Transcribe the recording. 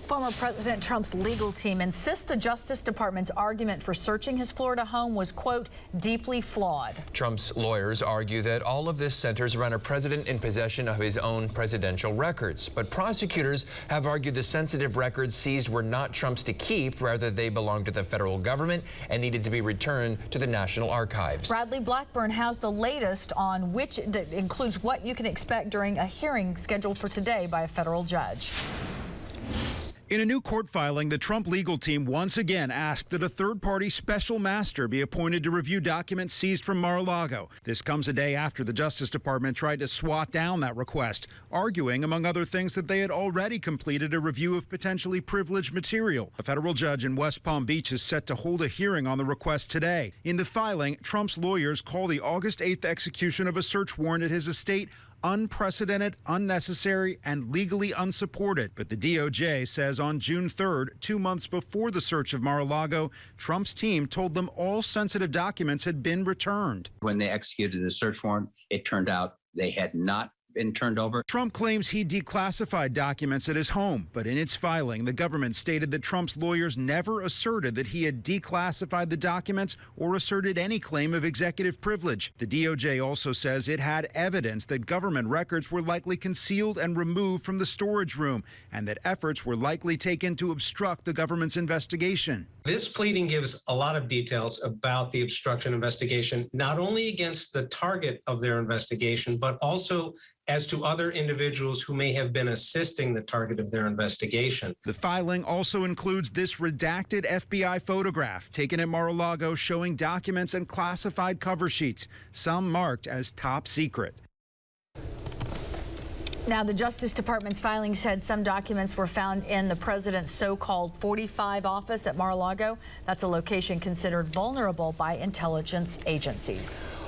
Former President Trump's legal team insists the Justice Department's argument for searching his Florida home was, quote, deeply flawed. Trump's lawyers argue that all of this centers around a president in possession of his own presidential records. But prosecutors have argued the sensitive records seized were not Trump's to keep. Rather, they belonged to the federal government and needed to be returned to the National Archives. Bradley Blackburn has the latest on which that includes what you can expect during a hearing scheduled for today by a federal judge. In a new court filing, the Trump legal team once again asked that a third-party special master be appointed to review documents seized from Mar-a-Lago. This comes a day after the Justice Department tried to swat down that request, arguing, among other things, that they had already completed a review of potentially privileged material. A federal judge in West Palm Beach is set to hold a hearing on the request today. In the filing, Trump's lawyers call the August 8th execution of a search warrant at his estate unprecedented, unnecessary, and legally unsupported. But the DOJ says on June 3rd, 2 months before the search of Mar-a-Lago, Trump's team told them all sensitive documents had been returned. When they executed the search warrant, it turned out they had not been turned over. Trump claims he declassified documents at his home, but in its filing, the government stated that Trump's lawyers never asserted that he had declassified the documents or asserted any claim of executive privilege. The DOJ also says it had evidence that government records were likely concealed and removed from the storage room, and that efforts were likely taken to obstruct the government's investigation. This pleading gives a lot of details about the obstruction investigation, not only against the target of their investigation, but also as to other individuals who may have been assisting the target of their investigation. The filing also includes this redacted FBI photograph taken at Mar-a-Lago showing documents and classified cover sheets, some marked as top secret. Now, the Justice Department's filing said some documents were found in the president's so-called 45 office at Mar-a-Lago. That's a location considered vulnerable by intelligence agencies.